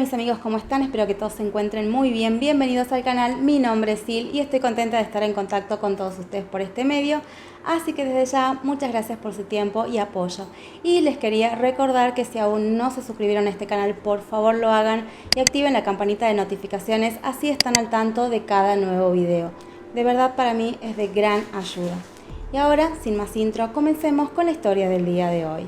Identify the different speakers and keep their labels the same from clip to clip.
Speaker 1: mis amigos, ¿cómo están? Espero que todos se encuentren muy bien. Bienvenidos al canal, mi nombre es Sil y estoy contenta de estar en contacto con todos ustedes por este medio. Así que desde ya, muchas gracias por su tiempo y apoyo. Y les quería recordar que si aún no se suscribieron a este canal, por favor lo hagan y activen la campanita de notificaciones, así están al tanto de cada nuevo video. De verdad para mí es de gran ayuda. Y ahora, sin más intro, comencemos con la historia del día de hoy.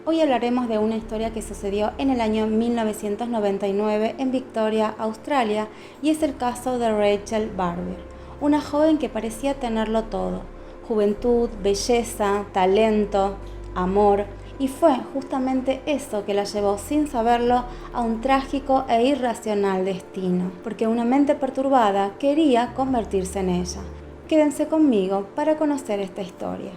Speaker 1: Hoy hablaremos de una historia que sucedió en el año 1999 en Victoria, Australia, y es el caso de Rachel Barber, una joven que parecía tenerlo todo: juventud, belleza, talento, amor, y fue justamente eso que la llevó sin saberlo a un trágico e irracional destino, porque una mente perturbada quería convertirse en ella. Quédense conmigo para conocer esta historia.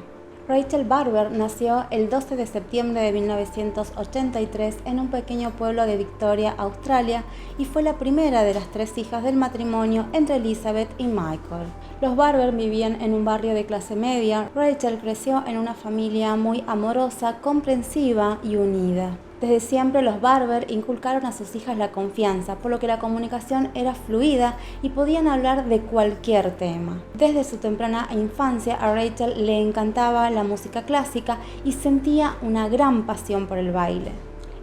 Speaker 1: Rachel Barber nació el 12 de septiembre de 1983 en un pequeño pueblo de Victoria, Australia, y fue la primera de las 3 hijas del matrimonio entre Elizabeth y Michael. Los Barber vivían en un barrio de clase media. Rachel creció en una familia muy amorosa, comprensiva y unida. Desde siempre los Barber inculcaron a sus hijas la confianza, por lo que la comunicación era fluida y podían hablar de cualquier tema. Desde su temprana infancia a Rachel le encantaba la música clásica y sentía una gran pasión por el baile.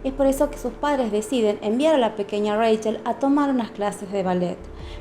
Speaker 1: Es por eso que sus padres deciden enviar a la pequeña Rachel a tomar unas clases de ballet.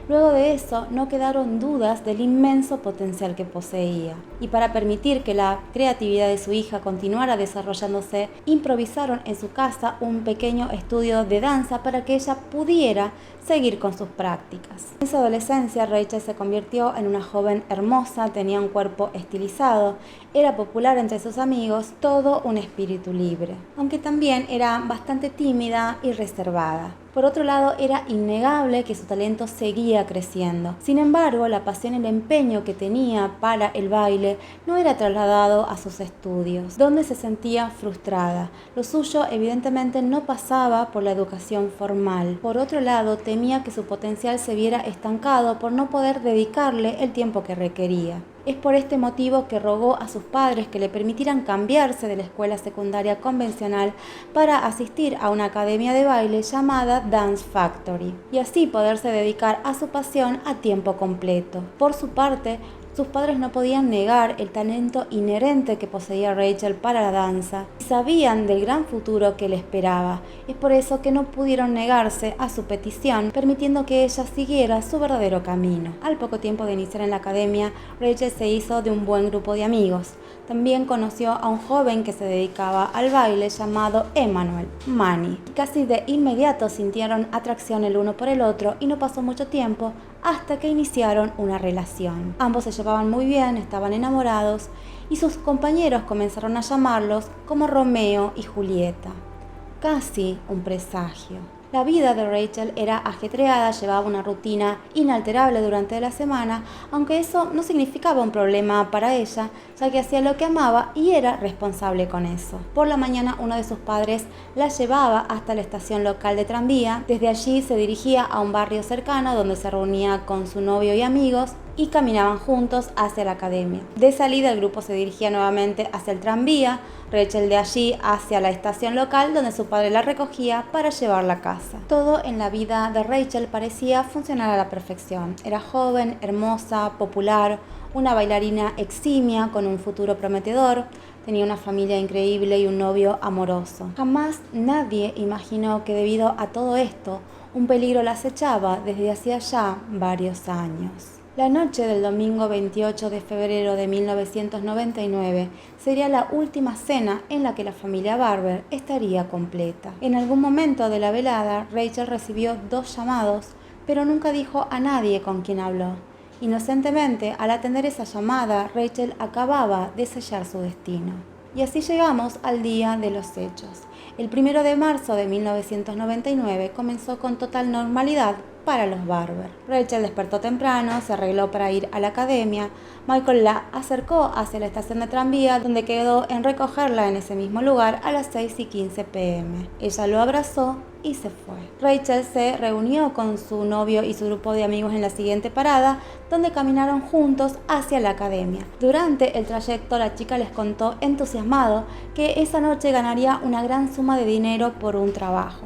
Speaker 1: Luego de eso, no quedaron dudas del inmenso potencial que poseía. Y para permitir que la creatividad de su hija continuara desarrollándose, improvisaron en su casa un pequeño estudio de danza para que ella pudiera seguir con sus prácticas. En su adolescencia, Rachel se convirtió en una joven hermosa, tenía un cuerpo estilizado, era popular entre sus amigos, todo un espíritu libre, aunque también era bastante tímida y reservada. Por otro lado, era innegable que su talento seguía creciendo. Sin embargo, la pasión y el empeño que tenía para el baile no era trasladado a sus estudios, donde se sentía frustrada. Lo suyo evidentemente no pasaba por la educación formal. Por otro lado, temía que su potencial se viera estancado por no poder dedicarle el tiempo que requería. Es por este motivo que rogó a sus padres que le permitieran cambiarse de la escuela secundaria convencional para asistir a una academia de baile llamada Dance Factory y así poderse dedicar a su pasión a tiempo completo. Por su parte, sus padres no podían negar el talento inherente que poseía Rachel para la danza y sabían del gran futuro que le esperaba. Es por eso que no pudieron negarse a su petición, permitiendo que ella siguiera su verdadero camino. Al poco tiempo de iniciar en la academia, Rachel se hizo de un buen grupo de amigos. También conoció a un joven que se dedicaba al baile llamado Emmanuel, Manny. Casi de inmediato sintieron atracción el uno por el otro y no pasó mucho tiempo hasta que iniciaron una relación. Ambos se llevaban muy bien, estaban enamorados y sus compañeros comenzaron a llamarlos como Romeo y Julieta. Casi un presagio. La vida de Rachel era ajetreada, llevaba una rutina inalterable durante la semana, aunque eso no significaba un problema para ella, ya que hacía lo que amaba y era responsable con eso. Por la mañana uno de sus padres la llevaba hasta la estación local de tranvía. Desde allí se dirigía a un barrio cercano donde se reunía con su novio y amigos y caminaban juntos hacia la academia. De salida el grupo se dirigía nuevamente hacia el tranvía, Rachel de allí hacia la estación local donde su padre la recogía para llevarla a casa. Todo en la vida de Rachel parecía funcionar a la perfección. Era joven, hermosa, popular, una bailarina eximia con un futuro prometedor, tenía una familia increíble y un novio amoroso. Jamás nadie imaginó que debido a todo esto, un peligro la acechaba desde hacía ya varios años. La noche del domingo 28 de febrero de 1999 sería la última cena en la que la familia Barber estaría completa. En algún momento de la velada, Rachel recibió 2 llamados, pero nunca dijo a nadie con quién habló. Inocentemente, al atender esa llamada, Rachel acababa de sellar su destino. Y así llegamos al día de los hechos. El 1 de marzo de 1999 comenzó con total normalidad para los Barber. Rachel despertó temprano, se arregló para ir a la academia. Michael la acercó hacia la estación de tranvía, donde quedó en recogerla en ese mismo lugar a las 6:15 p.m. Ella lo abrazó y se fue. Rachel se reunió con su novio y su grupo de amigos en la siguiente parada, donde caminaron juntos hacia la academia. Durante el trayecto, la chica les contó entusiasmado que esa noche ganaría una gran suma de dinero por un trabajo.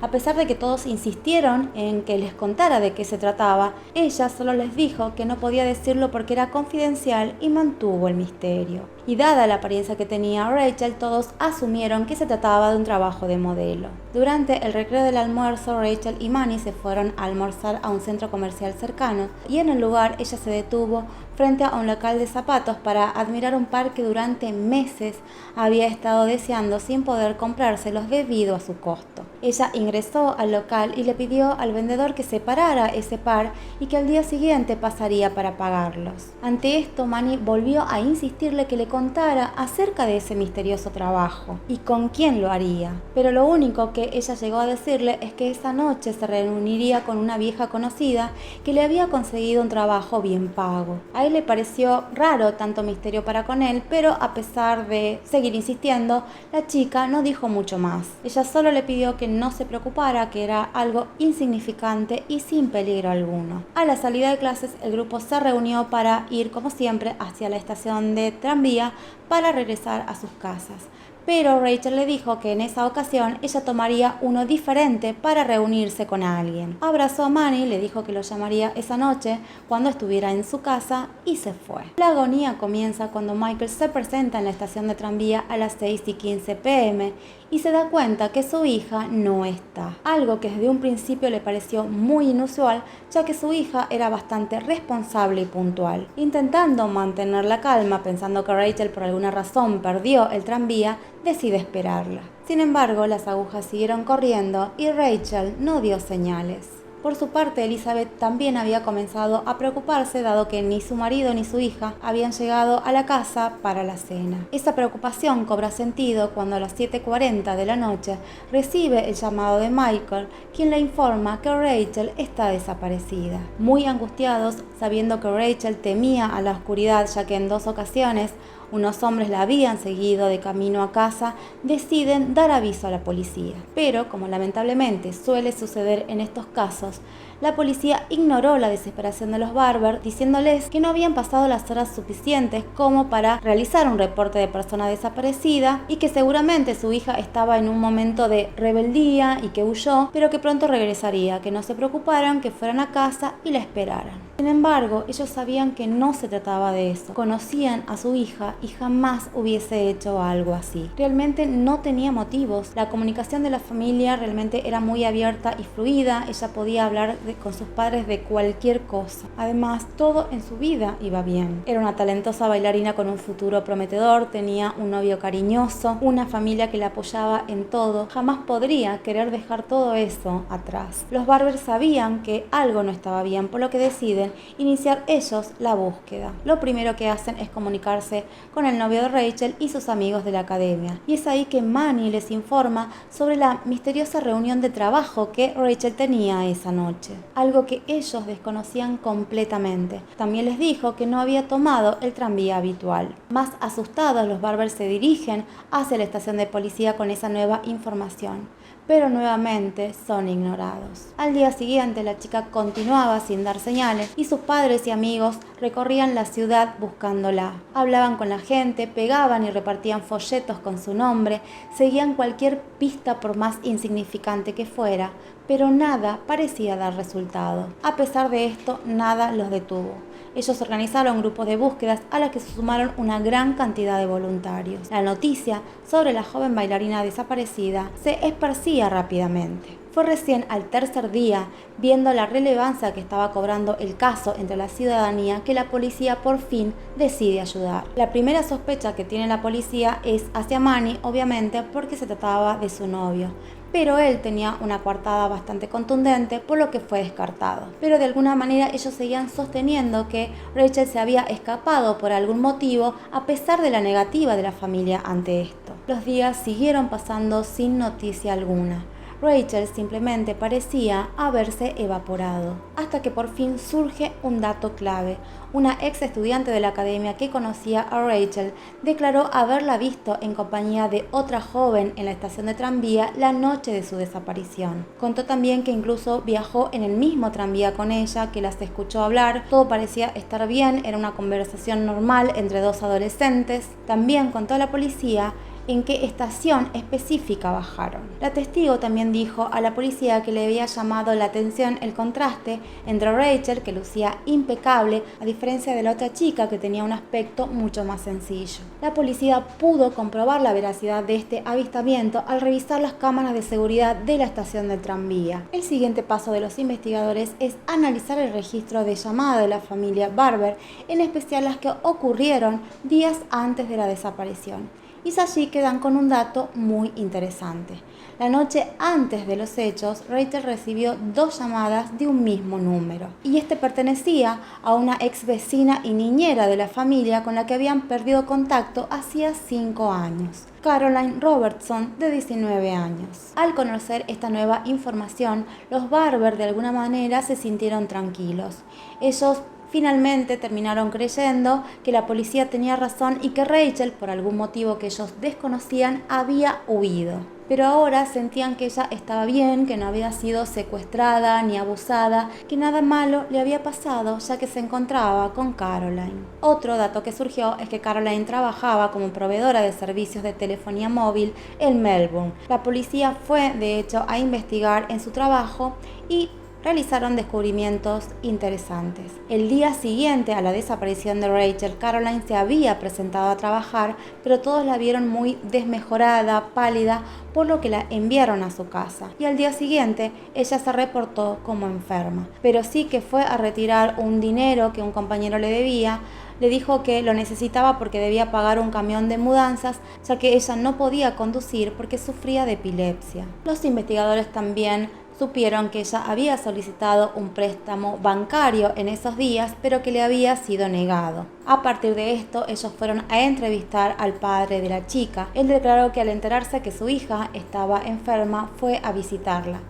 Speaker 1: A pesar de que todos insistieron en que les contara de qué se trataba, ella solo les dijo que no podía decirlo porque era confidencial y mantuvo el misterio. Y dada la apariencia que tenía Rachel, todos asumieron que se trataba de un trabajo de modelo. Durante el recreo del almuerzo, Rachel y Manny se fueron a almorzar a un centro comercial cercano y en el lugar ella se detuvo frente a un local de zapatos para admirar un par que durante meses había estado deseando sin poder comprárselos debido a su costo. Ella ingresó al local y le pidió al vendedor que separara ese par y que al día siguiente pasaría para pagarlos. Ante esto, Manny volvió a insistirle que le contara acerca de ese misterioso trabajo y con quién lo haría. Pero lo único que ella llegó a decirle es que esa noche se reuniría con una vieja conocida que le había conseguido un trabajo bien pago. A él le pareció raro tanto misterio para con él, pero a pesar de seguir insistiendo, la chica no dijo mucho más. Ella solo le pidió que no se preocupara, que era algo insignificante y sin peligro alguno. A la salida de clases, el grupo se reunió para ir, como siempre, hacia la estación de tranvía para regresar a sus casas. Pero Rachel le dijo que en esa ocasión ella tomaría uno diferente para reunirse con alguien. Abrazó a Manny, le dijo que lo llamaría esa noche cuando estuviera en su casa y se fue. La agonía comienza cuando Michael se presenta en la estación de tranvía a las 6:15 p.m. y se da cuenta que su hija no está. Algo que desde un principio le pareció muy inusual, ya que su hija era bastante responsable y puntual. Intentando mantener la calma, pensando que Rachel por alguna razón perdió el tranvía, decide esperarla. Sin embargo, las agujas siguieron corriendo y Rachel no dio señales. Por su parte, Elizabeth también había comenzado a preocuparse, dado que ni su marido ni su hija habían llegado a la casa para la cena. Esa preocupación cobra sentido cuando a las 7:40 de la noche recibe el llamado de Michael, quien le informa que Rachel está desaparecida. Muy angustiados, sabiendo que Rachel temía a la oscuridad, ya que en 2 ocasiones unos hombres la habían seguido de camino a casa, deciden dar aviso a la policía. Pero, como lamentablemente suele suceder en estos casos, la policía ignoró la desesperación de los Barber, diciéndoles que no habían pasado las horas suficientes como para realizar un reporte de persona desaparecida y que seguramente su hija estaba en un momento de rebeldía y que huyó, pero que pronto regresaría, que no se preocuparan, que fueran a casa y la esperaran. Sin embargo, ellos sabían que no se trataba de eso. Conocían a su hija y jamás hubiese hecho algo así. Realmente no tenía motivos. La comunicación de la familia realmente era muy abierta y fluida. Ella podía hablar con sus padres de cualquier cosa. Además, todo en su vida iba bien. Era una talentosa bailarina con un futuro prometedor, tenía un novio cariñoso, una familia que la apoyaba en todo. Jamás podría querer dejar todo eso atrás. Los Barber sabían que algo no estaba bien, por lo que deciden iniciar ellos la búsqueda. Lo primero que hacen es comunicarse con el novio de Rachel y sus amigos de la academia. Y es ahí que Manny les informa sobre la misteriosa reunión de trabajo que Rachel tenía esa noche. Algo que ellos desconocían completamente. También les dijo que no había tomado el tranvía habitual. Más asustados, los Barber se dirigen hacia la estación de policía con esa nueva información, pero nuevamente son ignorados. Al día siguiente, la chica continuaba sin dar señales y sus padres y amigos recorrían la ciudad buscándola. Hablaban con la gente, pegaban y repartían folletos con su nombre, seguían cualquier pista por más insignificante que fuera, pero nada parecía dar resultado. A pesar de esto, nada los detuvo. Ellos organizaron grupos de búsquedas a las que se sumaron una gran cantidad de voluntarios. La noticia sobre la joven bailarina desaparecida se esparcía rápidamente. Fue recién al tercer día, viendo la relevancia que estaba cobrando el caso entre la ciudadanía, que la policía por fin decide ayudar. La primera sospecha que tiene la policía es hacia Manny, obviamente porque se trataba de su novio, pero él tenía una coartada bastante contundente, por lo que fue descartado. Pero de alguna manera ellos seguían sosteniendo que Rachel se había escapado por algún motivo, a pesar de la negativa de la familia ante esto. Los días siguieron pasando sin noticia alguna. Rachel simplemente parecía haberse evaporado, hasta que por fin surge un dato clave. Una ex estudiante de la academia que conocía a Rachel declaró haberla visto en compañía de otra joven en la estación de tranvía la noche de su desaparición. Contó también que incluso viajó en el mismo tranvía con ella, que las escuchó hablar, todo parecía estar bien, era una conversación normal entre dos adolescentes. También contó a la policía en qué estación específica bajaron. La testigo también dijo a la policía que le había llamado la atención el contraste entre Rachel, que lucía impecable, a diferencia de la otra chica que tenía un aspecto mucho más sencillo. La policía pudo comprobar la veracidad de este avistamiento al revisar las cámaras de seguridad de la estación del tranvía. El siguiente paso de los investigadores es analizar el registro de llamada de la familia Barber, en especial las que ocurrieron días antes de la desaparición. Y es allí que dan con un dato muy interesante. La noche antes de los hechos, Rachel recibió 2 llamadas de un mismo número. Y este pertenecía a una ex vecina y niñera de la familia con la que habían perdido contacto hacía 5 años. Caroline Robertson, de 19 años. Al conocer esta nueva información, los Barber de alguna manera se sintieron tranquilos. Ellos finalmente terminaron creyendo que la policía tenía razón y que Rachel, por algún motivo que ellos desconocían, había huido. Pero ahora sentían que ella estaba bien, que no había sido secuestrada ni abusada, que nada malo le había pasado ya que se encontraba con Caroline. Otro dato que surgió es que Caroline trabajaba como proveedora de servicios de telefonía móvil en Melbourne. La policía fue, de hecho, a investigar en su trabajo y realizaron descubrimientos interesantes. El día siguiente a la desaparición de Rachel, Caroline se había presentado a trabajar, pero todos la vieron muy desmejorada, pálida, por lo que la enviaron a su casa. Y al día siguiente ella se reportó como enferma, pero sí que fue a retirar un dinero que un compañero le debía. Le dijo que lo necesitaba porque debía pagar un camión de mudanzas, ya que ella no podía conducir porque sufría de epilepsia. Los investigadores también supieron que ella había solicitado un préstamo bancario en esos días, pero que le había sido negado. A partir de esto, ellos fueron a entrevistar al padre de la chica. Él declaró que al enterarse que su hija estaba enferma, fue a visitarla.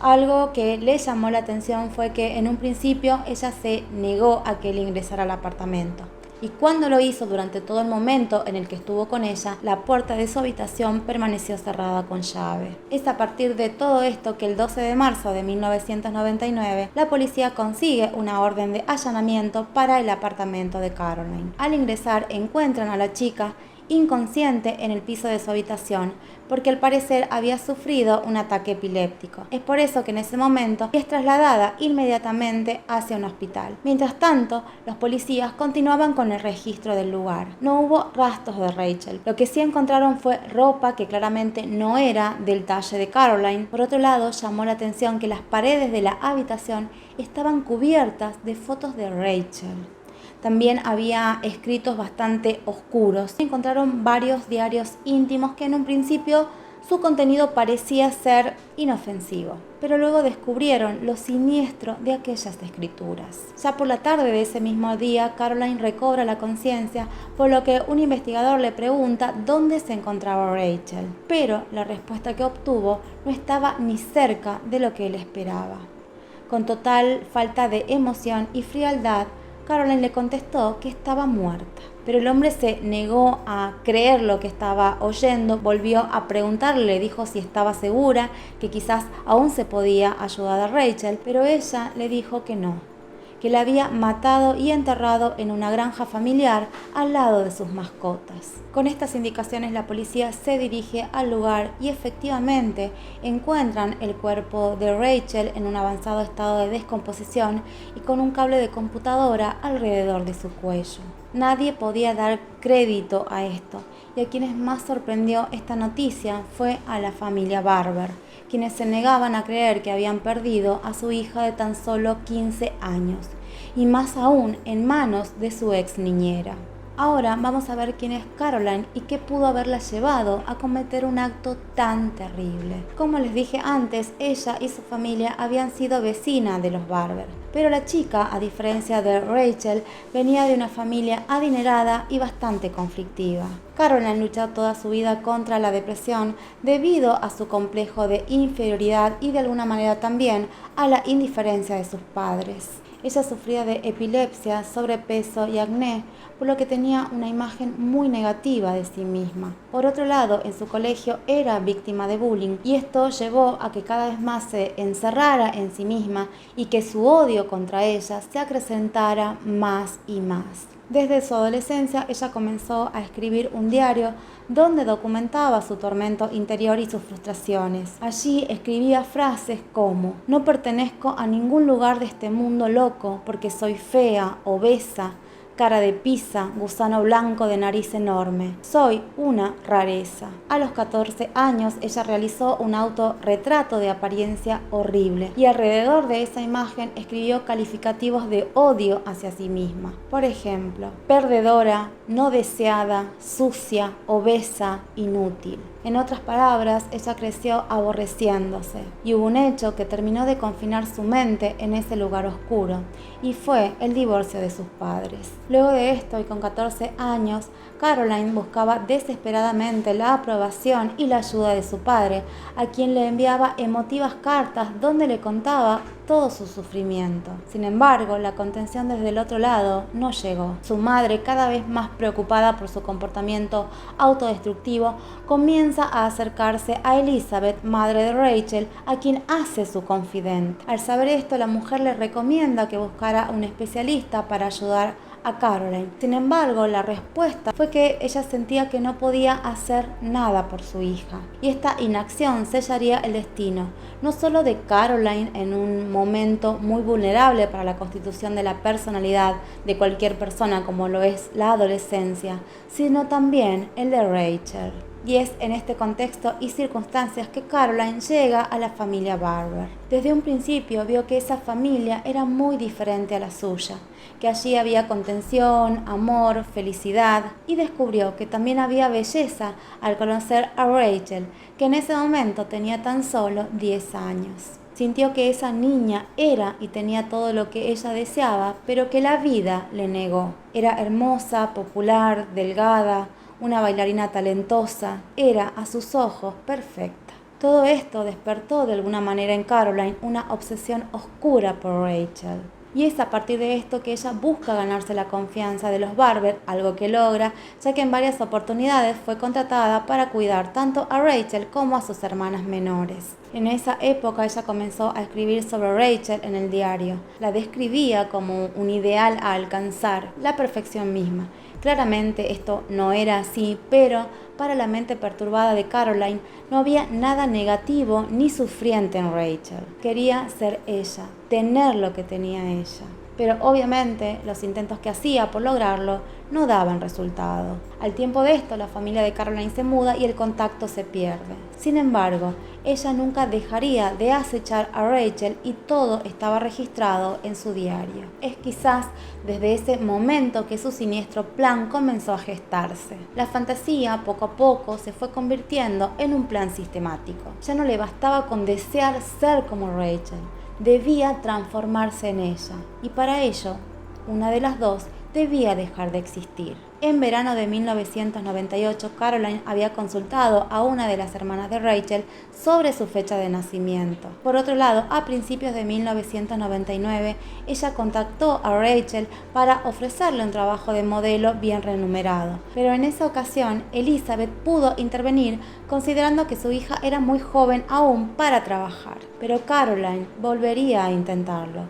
Speaker 1: Algo que le llamó la atención fue que en un principio ella se negó a que él ingresara al apartamento. Y cuando lo hizo durante todo el momento en el que estuvo con ella, la puerta de su habitación permaneció cerrada con llave. Es a partir de todo esto que el 12 de marzo de 1999, la policía consigue una orden de allanamiento para el apartamento de Caroline. Al ingresar, encuentran a la chica inconsciente en el piso de su habitación, porque al parecer había sufrido un ataque epiléptico. Es por eso que en ese momento es trasladada inmediatamente hacia un hospital. Mientras tanto, los policías continuaban con el registro del lugar. No hubo rastros de Rachel. Lo que sí encontraron fue ropa que claramente no era del talle de Caroline. Por otro lado, llamó la atención que las paredes de la habitación estaban cubiertas de fotos de Rachel. También había escritos bastante oscuros. Encontraron varios diarios íntimos que en un principio su contenido parecía ser inofensivo, pero luego descubrieron lo siniestro de aquellas escrituras. Ya por la tarde de ese mismo día, Caroline recobra la conciencia, por lo que un investigador le pregunta dónde se encontraba Rachel, pero la respuesta que obtuvo no estaba ni cerca de lo que él esperaba. Con total falta de emoción y frialdad, Caroline le contestó que estaba muerta, pero el hombre se negó a creer lo que estaba oyendo, volvió a preguntarle, le dijo si estaba segura, que quizás aún se podía ayudar a Rachel, pero ella le dijo que no, que la había matado y enterrado en una granja familiar al lado de sus mascotas. Con estas indicaciones la policía se dirige al lugar y efectivamente encuentran el cuerpo de Rachel en un avanzado estado de descomposición y con un cable de computadora alrededor de su cuello. Nadie podía dar crédito a esto y a quienes más sorprendió esta noticia fue a la familia Barber, quienes se negaban a creer que habían perdido a su hija de tan solo 15 años, y más aún en manos de su ex niñera. Ahora vamos a ver quién es Caroline y qué pudo haberla llevado a cometer un acto tan terrible. Como les dije antes, ella y su familia habían sido vecinas de los Barber, pero la chica, a diferencia de Rachel, venía de una familia adinerada y bastante conflictiva. Caroline luchó toda su vida contra la depresión debido a su complejo de inferioridad y de alguna manera también a la indiferencia de sus padres. Ella sufría de epilepsia, sobrepeso y acné, por lo que tenía una imagen muy negativa de sí misma. Por otro lado, en su colegio era víctima de bullying y esto llevó a que cada vez más se encerrara en sí misma y que su odio contra ella se acrecentara más y más. Desde su adolescencia, ella comenzó a escribir un diario donde documentaba su tormento interior y sus frustraciones. Allí escribía frases como: no pertenezco a ningún lugar de este mundo loco porque soy fea, obesa, cara de pizza, gusano blanco de nariz enorme. Soy una rareza. A los 14 años ella realizó un autorretrato de apariencia horrible y alrededor de esa imagen escribió calificativos de odio hacia sí misma. Por ejemplo, perdedora, no deseada, sucia, obesa, inútil. En otras palabras, ella creció aborreciéndose y hubo un hecho que terminó de confinar su mente en ese lugar oscuro y fue el divorcio de sus padres. Luego de esto y con 14 años, Caroline buscaba desesperadamente la aprobación y la ayuda de su padre, a quien le enviaba emotivas cartas donde le contaba todo su sufrimiento. Sin embargo, la contención desde el otro lado no llegó. Su madre, cada vez más preocupada por su comportamiento autodestructivo, comienza a acercarse a Elizabeth, madre de Rachel, a quien hace su confidente. Al saber esto, la mujer le recomienda que buscara un especialista para ayudar a Caroline. Sin embargo, la respuesta fue que ella sentía que no podía hacer nada por su hija. Y esta inacción sellaría el destino, no solo de Caroline en un momento muy vulnerable para la constitución de la personalidad de cualquier persona como lo es la adolescencia, sino también el de Rachel. Y es en este contexto y circunstancias que Caroline llega a la familia Barber. Desde un principio vio que esa familia era muy diferente a la suya, que allí había contención, amor, felicidad, y descubrió que también había belleza al conocer a Rachel, que en ese momento tenía tan solo 10 años. Sintió que esa niña era y tenía todo lo que ella deseaba, pero que la vida le negó. Era hermosa, popular, delgada, una bailarina talentosa, era a sus ojos perfecta. Todo esto despertó de alguna manera en Caroline una obsesión oscura por Rachel. Y es a partir de esto que ella busca ganarse la confianza de los Barber, algo que logra, ya que en varias oportunidades fue contratada para cuidar tanto a Rachel como a sus hermanas menores. En esa época ella comenzó a escribir sobre Rachel en el diario. La describía como un ideal a alcanzar, la perfección misma. Claramente esto no era así, pero para la mente perturbada de Caroline no había nada negativo ni sufriente en Rachel. Quería ser ella, tener lo que tenía ella. Pero obviamente los intentos que hacía por lograrlo no daban resultado. Al tiempo de esto, la familia de Caroline se muda y el contacto se pierde. Sin embargo, ella nunca dejaría de acechar a Rachel y todo estaba registrado en su diario. Es quizás desde ese momento que su siniestro plan comenzó a gestarse. La fantasía poco a poco se fue convirtiendo en un plan sistemático. Ya no le bastaba con desear ser como Rachel. Debía transformarse en ella y para ello, una de las dos debía dejar de existir. En verano de 1998, Caroline había consultado a una de las hermanas de Rachel sobre su fecha de nacimiento. Por otro lado, a principios de 1999, ella contactó a Rachel para ofrecerle un trabajo de modelo bien remunerado. Pero en esa ocasión, Elizabeth pudo intervenir considerando que su hija era muy joven aún para trabajar. Pero Caroline volvería a intentarlo,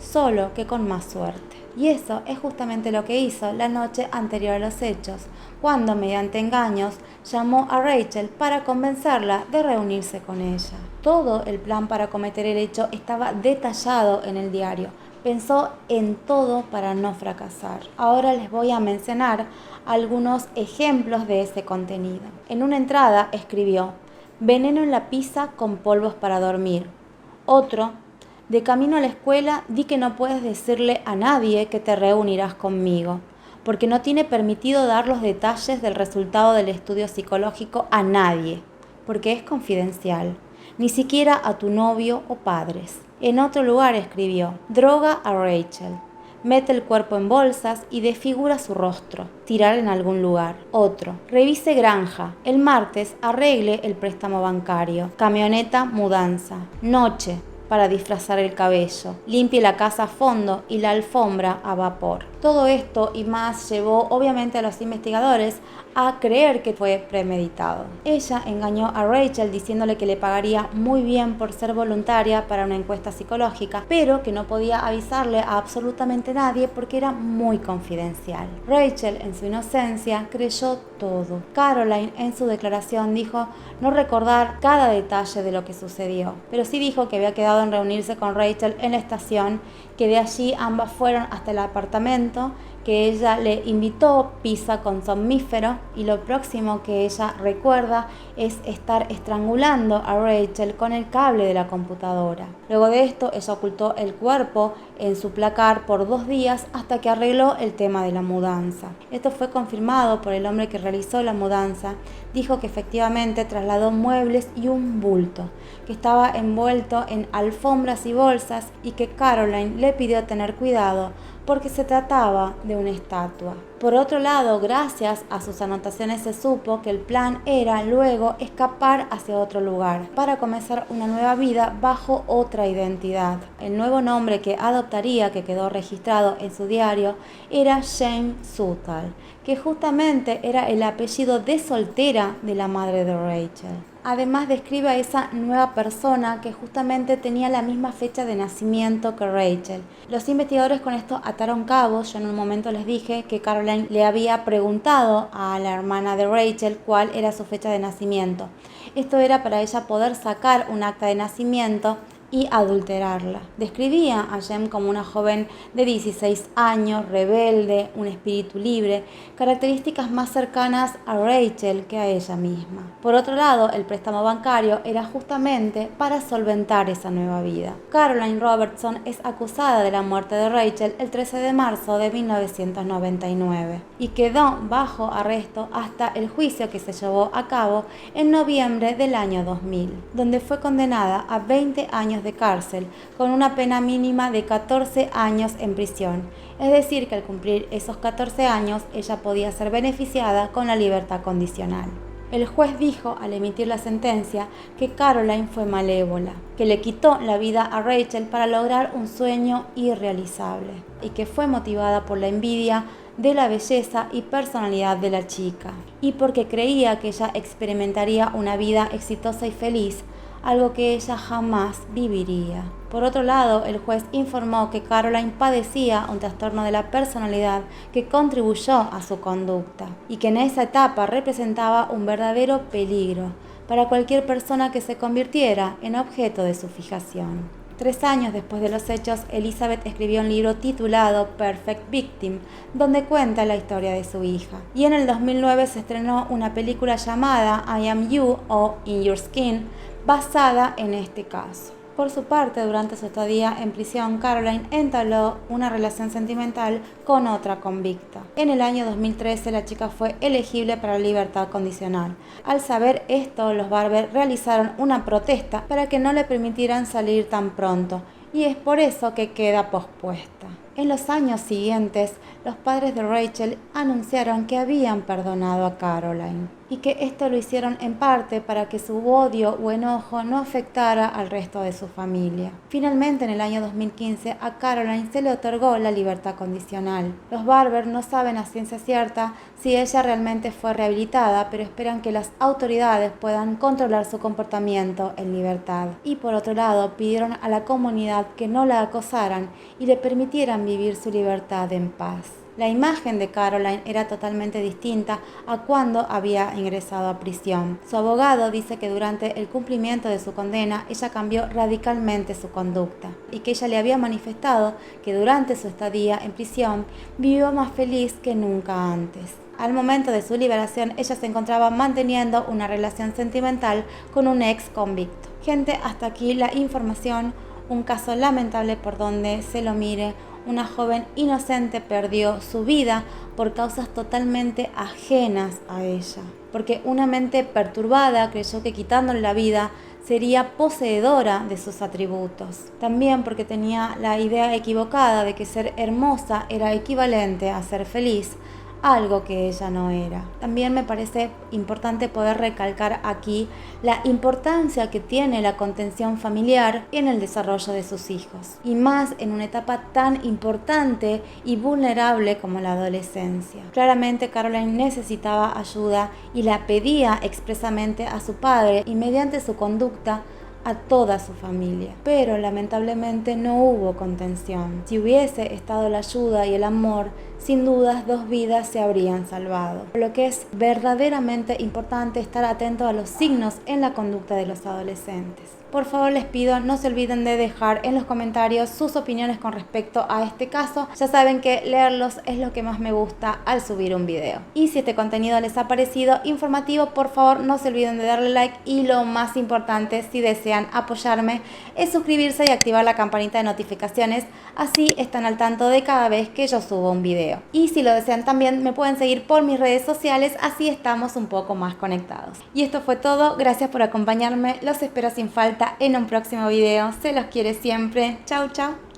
Speaker 1: solo que con más suerte. Y eso es justamente lo que hizo la noche anterior a los hechos, cuando mediante engaños llamó a Rachel para convencerla de reunirse con ella. Todo el plan para cometer el hecho estaba detallado en el diario. Pensó en todo para no fracasar. Ahora les voy a mencionar algunos ejemplos de ese contenido. En una entrada escribió: veneno en la pizza con polvos para dormir. Otro: de camino a la escuela, di que no puedes decirle a nadie que te reunirás conmigo. porque no tiene permitido dar los detalles del resultado del estudio psicológico a nadie, porque es confidencial, ni siquiera a tu novio o padres. En otro lugar escribió: droga a Rachel, mete el cuerpo en bolsas y desfigura su rostro, tirar en algún lugar. Otro: revise granja, el martes arregle el préstamo bancario, camioneta, mudanza, noche, para disfrazar el cabello, limpie la casa a fondo y la alfombra a vapor. Todo esto y más llevó obviamente a los investigadores a creer que fue premeditado. Ella engañó a Rachel diciéndole que le pagaría muy bien por ser voluntaria para una encuesta psicológica, pero que no podía avisarle a absolutamente nadie porque era muy confidencial. Rachel, en su inocencia, creyó todo. Caroline, en su declaración, dijo no recordar cada detalle de lo que sucedió, pero sí dijo que había quedado en reunirse con Rachel en la estación, que de allí ambas fueron hasta el apartamento, que ella le invitó pizza con somnífero y lo próximo que ella recuerda es estar estrangulando a Rachel con el cable de la computadora. Luego de esto, ella ocultó el cuerpo en su placar por 2 días hasta que arregló el tema de la mudanza. Esto fue confirmado por el hombre que realizó la mudanza. Dijo que efectivamente trasladó muebles y un bulto, que estaba envuelto en alfombras y bolsas y que Caroline le pidió tener cuidado porque se trataba de una estatua. Por otro lado, gracias a sus anotaciones se supo que el plan era luego escapar hacia otro lugar para comenzar una nueva vida bajo otra identidad. El nuevo nombre que adoptaría, que quedó registrado en su diario, era Jane Suttal, que justamente era el apellido de soltera de la madre de Rachel. Además describe a esa nueva persona que justamente tenía la misma fecha de nacimiento que Rachel. Los investigadores con esto ataron cabos. Yo en un momento les dije que Caroline le había preguntado a la hermana de Rachel cuál era su fecha de nacimiento. Esto era para ella poder sacar un acta de nacimiento y adulterarla. Describía a Jem como una joven de 16 años, rebelde, un espíritu libre, características más cercanas a Rachel que a ella misma. Por otro lado, el préstamo bancario era justamente para solventar esa nueva vida. Caroline Robertson es acusada de la muerte de Rachel el 13 de marzo de 1999 y quedó bajo arresto hasta el juicio que se llevó a cabo en noviembre del año 2000, donde fue condenada a 20 años de cárcel con una pena mínima de 14 años en prisión. Es decir, que al cumplir esos 14 años ella podía ser beneficiada con la libertad condicional. El juez dijo al emitir la sentencia que Caroline fue malévola, que le quitó la vida a Rachel para lograr un sueño irrealizable y que fue motivada por la envidia de la belleza y personalidad de la chica y porque creía que ella experimentaría una vida exitosa y feliz, algo que ella jamás viviría. Por otro lado, el juez informó que Caroline padecía un trastorno de la personalidad que contribuyó a su conducta y que en esa etapa representaba un verdadero peligro para cualquier persona que se convirtiera en objeto de su fijación. 3 años después de los hechos, Elizabeth escribió un libro titulado Perfect Victim, donde cuenta la historia de su hija. Y en el 2009 se estrenó una película llamada I Am You o In Your Skin, basada en este caso. Por su parte, durante su estadía en prisión, Caroline entabló una relación sentimental con otra convicta. En el año 2013, la chica fue elegible para la libertad condicional. Al saber esto, los Barber realizaron una protesta para que no le permitieran salir tan pronto, y es por eso que queda pospuesta. En los años siguientes, los padres de Rachel anunciaron que habían perdonado a Caroline y que esto lo hicieron en parte para que su odio o enojo no afectara al resto de su familia. Finalmente, en el año 2015, a Caroline se le otorgó la libertad condicional. Los Barber no saben a ciencia cierta si ella realmente fue rehabilitada, pero esperan que las autoridades puedan controlar su comportamiento en libertad. Y por otro lado, pidieron a la comunidad que no la acosaran y le permitieran vivir su libertad en paz. La imagen de Caroline era totalmente distinta a cuando había ingresado a prisión. Su abogado dice que durante el cumplimiento de su condena, ella cambió radicalmente su conducta y que ella le había manifestado que durante su estadía en prisión vivió más feliz que nunca antes. Al momento de su liberación, ella se encontraba manteniendo una relación sentimental con un ex convicto. Gente, hasta aquí la información. Un caso lamentable por donde se lo mire, una joven inocente perdió su vida por causas totalmente ajenas a ella, porque una mente perturbada creyó que quitándole la vida sería poseedora de sus atributos. También porque tenía la idea equivocada de que ser hermosa era equivalente a ser feliz, algo que ella no era. También me parece importante poder recalcar aquí la importancia que tiene la contención familiar en el desarrollo de sus hijos, y más en una etapa tan importante y vulnerable como la adolescencia. Claramente Caroline necesitaba ayuda y la pedía expresamente a su padre y mediante su conducta a toda su familia, pero lamentablemente no hubo contención. Si hubiese estado la ayuda y el amor, sin dudas 2 vidas se habrían salvado. Por lo que es verdaderamente importante estar atento a los signos en la conducta de los adolescentes. Por favor, les pido, no se olviden de dejar en los comentarios sus opiniones con respecto a este caso. Ya saben que leerlos es lo que más me gusta al subir un video. Y si este contenido les ha parecido informativo, por favor no se olviden de darle like, y lo más importante, si desean apoyarme, es suscribirse y activar la campanita de notificaciones, así están al tanto de cada vez que yo subo un video. Y si lo desean también me pueden seguir por mis redes sociales, así estamos un poco más conectados. Y esto fue todo, gracias por acompañarme, los espero sin falta en un próximo video, se los quiere siempre, chau chau.